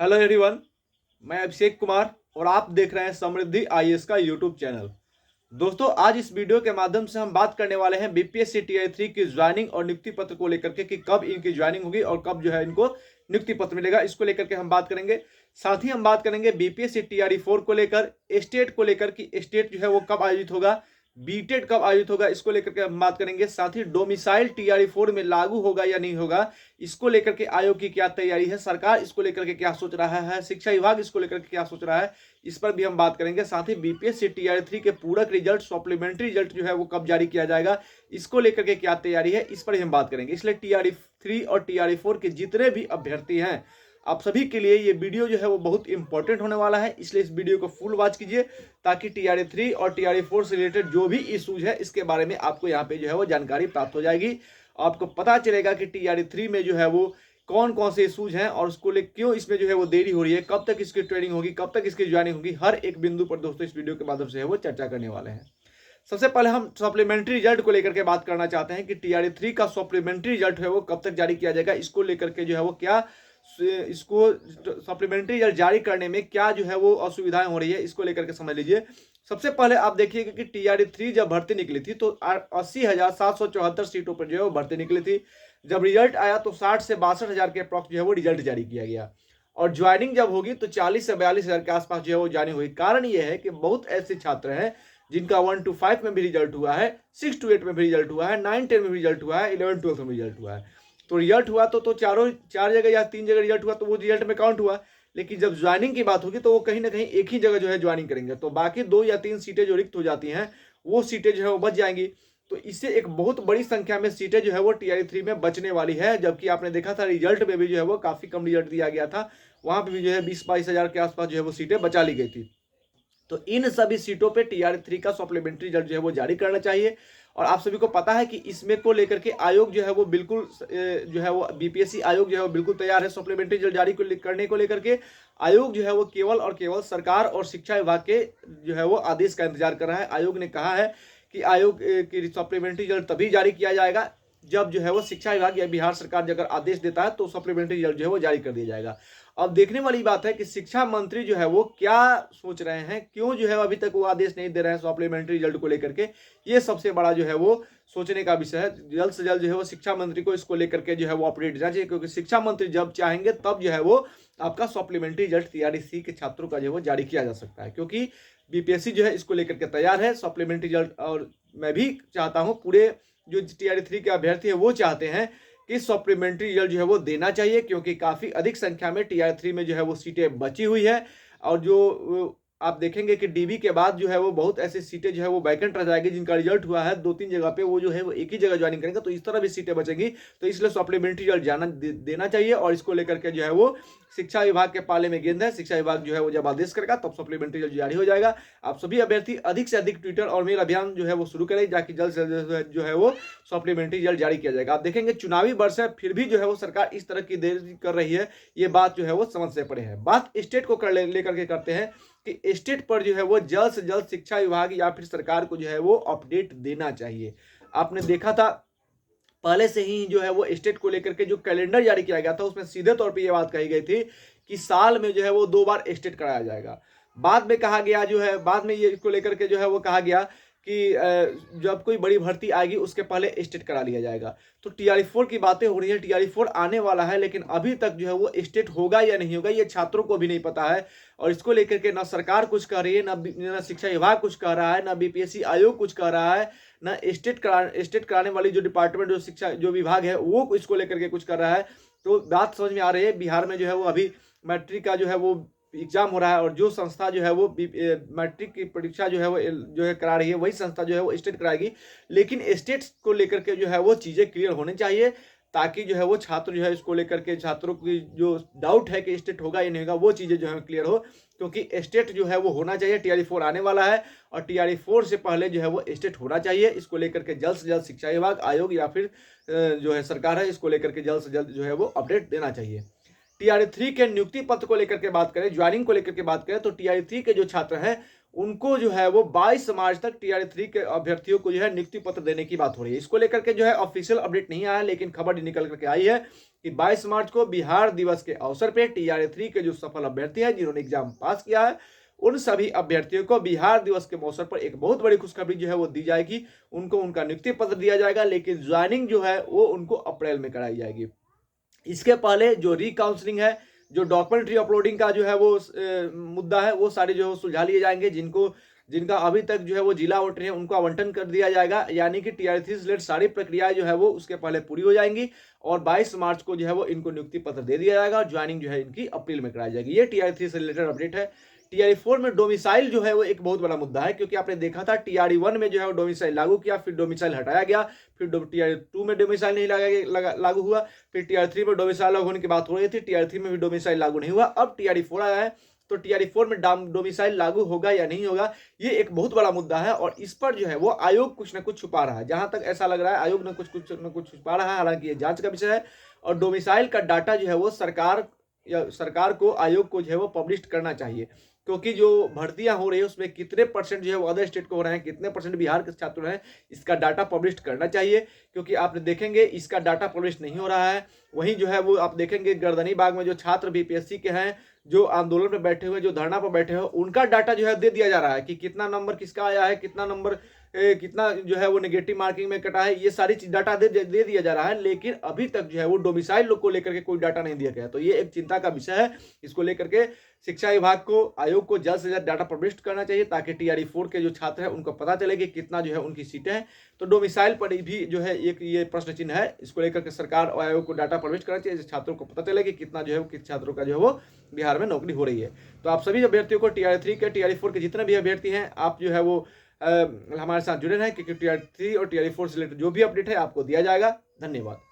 Hello everyone, मैं अभिषेक कुमार और आप देख रहे हैं समृद्धि आईएएस का यूट्यूब चैनल। दोस्तों, आज इस वीडियो के माध्यम से हम बात करने वाले हैं बीपीएससी टीआई 3 की ज्वाइनिंग और नियुक्ति पत्र को लेकर के कि कब इनकी ज्वाइनिंग होगी और कब जो है इनको नियुक्ति पत्र मिलेगा, इसको लेकर के हम बात करेंगे। साथ ही हम बात करेंगे बीपीएससी टीआरई 4 को लेकर, स्टेट को लेकर कि स्टेट जो है वो कब आयोजित होगा, बीटेड कब आयोजित होगा, इसको लेकर के हम बात करेंगे। साथ ही डोमिसाइल टीआरई 4 में लागू होगा या नहीं होगा, इसको लेकर के आयोग की क्या तैयारी है, सरकार इसको लेकर के क्या सोच रहा है, शिक्षा विभाग इसको लेकर के क्या सोच रहा है, इस पर भी हम बात करेंगे। साथ ही बीपीएससी टीआरई 3 के पूरक रिजल्ट, सप्लीमेंट्री रिजल्ट जो है वो कब जारी किया जाएगा, इसको लेकर के क्या तैयारी है, इस पर ही हम बात करेंगे। इसलिए टीआरई 3 और टीआरई 4 के जितने भी अभ्यर्थी हैं, आप सभी के लिए ये वीडियो जो है वो बहुत इंपॉर्टेंट होने वाला है, इसलिए इस वीडियो को फुल वॉच कीजिए ताकि टीआरई 3 और टीआरई 4 से रिलेटेड जो भी इश्यूज है इसके बारे में आपको यहाँ पे जो है वो जानकारी प्राप्त हो जाएगी। आपको पता चलेगा कि टीआरई 3 में जो है वो कौन कौन से इशूज हैं और उसको ले क्यों इसमें जो है वो देरी हो रही है, कब तक इसकी ट्रेनिंग होगी, कब तक इसकी ज्वाइनिंग होगी, हर एक बिंदु पर दोस्तों इस वीडियो के माध्यम से है वो चर्चा करने वाले हैं। सबसे पहले हम सप्लीमेंट्री रिजल्ट को लेकर के बात करना चाहते हैं कि टीआरई 3 का सप्लीमेंट्री रिजल्ट है वो कब तक जारी किया जाएगा, इसको लेकर के जो है वो क्या इसको सप्लीमेंट्री रिजल्ट जारी करने में क्या जो है वो असुविधाएं हो रही है, इसको लेकर के समझ लीजिए। सबसे पहले आप देखिएगा कि टीआरई 3 जब भर्ती निकली थी तो 80,774 सीटों पर जो है वो भर्ती निकली थी। जब रिजल्ट आया तो 60 से 62,000 के अप्रॉक्स जो है वो रिजल्ट जारी किया गया और ज्वाइनिंग जब होगी तो 40 से 42,000 के आसपास जो है वो ज्वाइनिंग हुई। कारण यह है कि बहुत ऐसे छात्र हैं जिनका 1 to 5 में भी रिजल्ट हुआ है, 6 to 8 में भी रिजल्ट हुआ है, 9 10 में भी रिजल्ट हुआ है, 11 12 में भी रिजल्ट हुआ है। तो रिजल्ट हुआ तो चार जगह या 3 जगह रिजल्ट हुआ तो वो रिजल्ट में काउंट हुआ। लेकिन जब ज्वाइनिंग की बात होगी तो वो कहीं ना कहीं एक ही जगह जो है ज्वाइनिंग करेंगे, तो बाकी 2 या 3 सीटें जो रिक्त हो जाती हैं वो सीटें जो है वो बच जाएंगी। तो इससे एक बहुत बड़ी संख्या में सीटें जो है वो टीआरई 3 में बचने वाली है। जबकि आपने देखा था रिजल्ट में भी जो है वो काफी कम रिजल्ट दिया गया था, वहां पर भी जो है 20-22 हजार के आसपास जो है वो सीटें बचा ली गई थी। तो इन सभी सीटों पे टीआरई 3 का सप्लीमेंट्री रिजल्ट जो है वो जारी करना चाहिए। और आप सभी को पता है कि इसमें को लेकर के आयोग जो है वो बिल्कुल जो है वो बीपीएससी आयोग जो है वो बिल्कुल तैयार है सप्लीमेंट्री रिजल्ट जारी करने को लेकर के। आयोग जो है वो केवल और केवल सरकार और शिक्षा विभाग के जो है वो आदेश का इंतजार कर रहा है। आयोग ने कहा है कि आयोग की सप्लीमेंट्री रिजल्ट तभी जारी किया जाएगा जब जो है वो शिक्षा विभाग या बिहार सरकार अगर आदेश देता है तो सप्लीमेंट्री रिजल्ट जो है वो जारी कर दिया जाएगा। अब देखने वाली बात है कि शिक्षा मंत्री जो है वो क्या सोच रहे हैं, क्यों जो है अभी तक वो आदेश नहीं दे रहे हैं सप्लीमेंट्री रिजल्ट को लेकर के। ये सबसे बड़ा जो है वो सोचने का विषय है। जल्द से जल्द जो है वो शिक्षा मंत्री को इसको लेकर के जो है वो अपडेट देना चाहिए, क्योंकि शिक्षा मंत्री जब चाहेंगे तब जो है वो आपका सप्लीमेंट्री रिजल्ट टीआरई 3 के छात्रों का जो है वो जारी किया जा सकता है, क्योंकि बीपीएससी जो है इसको लेकर के तैयार है सप्लीमेंट्री रिजल्ट। और मैं भी चाहता हूँ, पूरे जो टीआरई 3 के अभ्यर्थी है वो चाहते हैं कि सप्लीमेंट्री रिजल्ट जो है वो देना चाहिए, क्योंकि काफी अधिक संख्या में टीआरई 3 में जो है वो सीटें बची हुई है। और जो आप देखेंगे कि डीबी के बाद जो है वो बहुत ऐसी सीटें जो है वो वैकेंट रह जाएगी जिनका रिजल्ट हुआ है 2-3 जगह पे, वो जो है वो एक ही जगह ज्वाइनिंग करेंगे, तो इस तरह भी सीटें बचेंगी। तो इसलिए सप्लीमेंट्री रिजल्ट देना चाहिए और इसको लेकर के जो है वो शिक्षा विभाग के पाले में गेंद है। शिक्षा विभाग जो है वो जब आदेश करेगा तब सप्लीमेंट्री रिजल्ट जारी हो जाएगा। आप सभी अभ्यर्थी अधिक से अधिक ट्विटर और मेल अभियान जो है वो शुरू करें, जाकि जल्द से जल्द जो है वो सप्लीमेंट्री रिजल्ट जारी किया जाएगा। आप देखेंगे चुनावी वर्ष है फिर भी जो है वो सरकार इस तरह की देरी कर रही है, ये बात जो है वो समझ से परे है। बात स्टेट को लेकर के करते हैं कि स्टेट पर जो है वो जल्द से जल्द शिक्षा विभाग या फिर सरकार को जो है वो अपडेट देना चाहिए। आपने देखा था पहले से ही जो है वो स्टेट को लेकर के जो कैलेंडर जारी किया गया था उसमें सीधे तौर पे ये बात कही गई थी कि साल में जो है वो 2 बार स्टेट कराया जाएगा। बाद में कहा गया जो है, बाद में ये इसको लेकर के जो है वो कहा गया कि जब कोई बड़ी भर्ती आएगी उसके पहले स्टेट करा लिया जाएगा। तो टीआरई 4 की बातें हो रही है, टीआरई 4 आने वाला है, लेकिन अभी तक जो है वो स्टेट होगा या नहीं होगा ये छात्रों को भी नहीं पता है। और इसको लेकर के ना सरकार कुछ कह रही है, ना शिक्षा विभाग कुछ कह रहा है, ना बीपीएससी आयोग कुछ कह रहा है, ना स्टेट कराने वाली जो डिपार्टमेंट जो शिक्षा जो विभाग है वो इसको लेकर के कुछ कर रहा है। तो बात समझ में आ रही है, बिहार में जो है वो अभी मैट्रिक का जो है वो एग्जाम हो रहा है और जो संस्था जो है वो मैट्रिक की परीक्षा जो है वो जो है करा रही है वही संस्था जो है वो स्टेट कराएगी। लेकिन स्टेट को लेकर के जो है वो चीज़ें क्लियर होनी चाहिए, ताकि जो है वो छात्र जो है इसको लेकर के छात्रों की जो डाउट है कि स्टेट होगा या नहीं होगा वो चीज़ें जो है क्लियर हो, क्योंकि स्टेट जो है वो होना चाहिए। टीआरई 4 आने वाला है और टीआरई 4 से पहले जो है वो स्टेट होना चाहिए। इसको लेकर के जल्द से जल्द शिक्षा विभाग, आयोग या फिर जो है सरकार है इसको लेकर के जल्द से जल्द जो है वो अपडेट देना चाहिए। टीआरई 3 के नियुक्ति पत्र को लेकर के बात करें, ज्वाइनिंग को लेकर के बात करें, तो टीआरई 3 के जो छात्र हैं उनको जो है वो 22 मार्च तक TR3 के अभ्यर्थियों को जो है नियुक्ति पत्र देने की बात हो रही है। इसको लेकर के जो है ऑफिशियल अपडेट नहीं आया, लेकिन खबर निकल करके आई है कि 22 मार्च को बिहार दिवस के अवसर पे TR3 के जो सफल अभ्यर्थी हैं जिन्होंने एग्जाम पास किया है, उन सभी अभ्यर्थियों को बिहार दिवस के अवसर पर एक बहुत बड़ी खुशखबरी जो है वो दी जाएगी। उनको उनका नियुक्ति पत्र दिया जाएगा, लेकिन ज्वाइनिंग जो है वो उनको अप्रैल में कराई जाएगी। इसके पहले जो रिकाउंसलिंग है, जो डॉक्यूमेंट्री अपलोडिंग का जो है वो मुद्दा है, वो सारे जो है सुलझा लिए जाएंगे। जिनका अभी तक जो है वो जिला वोटर है उनको आवंटन कर दिया जाएगा, यानी कि TR3 से रिलेटेड सारी प्रक्रियाएं जो है वो उसके पहले पूरी हो जाएंगी और 22 मार्च को जो है वो इनको नियुक्ति पत्र दे दिया जाएगा। ज्वाइनिंग जो है इनकी अप्रैल में कराई जाएगी। ये TR3 से रिलेटेड अपडेट है। TR4 में डोमिसाइल जो है वो एक बहुत बड़ा मुद्दा है, क्योंकि आपने देखा था TR1 में जो है वो डोमिसाइल लागू किया, फिर डोमिसाइल हटाया गया, फिर TR2 में डोमिसाइल नहीं लागू हुआ, फिर TR3 में डोमिसाइल लागू होने की बात हो रही थी, TR3 में भी डोमिसाइल लागू नहीं हुआ। अब TR4 आया है, तो TR4 में डोमिसाइल लागू होगा या नहीं होगा, ये एक बहुत बड़ा मुद्दा है और इस पर जो है वो आयोग कुछ ना कुछ छुपा रहा है। जहां तक ऐसा लग रहा है आयोग ने कुछ छुपा रहा है, हालांकि ये जांच का विषय है। और डोमिसाइल का डाटा जो है वो सरकार को, आयोग को जो है वो पब्लिश करना चाहिए, क्योंकि जो भर्तियां हो रही है उसमें कितने परसेंट जो है वो अदर स्टेट को हो रहे हैं, कितने परसेंट बिहार के छात्र हैं, इसका डाटा पब्लिश करना चाहिए। क्योंकि आप देखेंगे इसका डाटा पब्लिश नहीं हो रहा है। वहीं जो है वो आप देखेंगे गर्दनी बाग में जो छात्र BPSC के हैं, जो आंदोलन पर बैठे हुए, जो धरना पर बैठे हुए, उनका डाटा जो है दे दिया जा रहा है कि कितना नंबर किसका आया है, कितना नंबर कितना जो है वो नेगेटिव मार्किंग में कटा है, ये सारी चीज डाटा दे दिया जा रहा है। लेकिन अभी तक जो है वो डोमिसाइल लोग को लेकर के कोई डाटा नहीं दिया गया। तो ये एक चिंता का विषय है। इसको लेकर के शिक्षा विभाग को, आयोग को जल्द से जल्द डाटा पब्लिश करना चाहिए, ताकि TR4 के जो छात्र हैं उनको पता चले कि कितना जो है उनकी सीटें हैं। तो डोमिसाइल पर भी जो है एक ये प्रश्न चिन्ह है। इसको लेकर के सरकार और आयोग को डाटा पब्लिश करना चाहिए, छात्रों को पता चले कि कितना जो है किस छात्रों का जो है वो बिहार में नौकरी हो रही है। तो आप सभी अभ्यर्थियों को TR3 के, TR4 के जितने भी अभ्यर्थी हैं, आप जो है वो हमारे साथ जुड़े रहें, क्योंकि TR3 और TR4 से रिलेटेड जो भी अपडेट है आपको दिया जाएगा। धन्यवाद।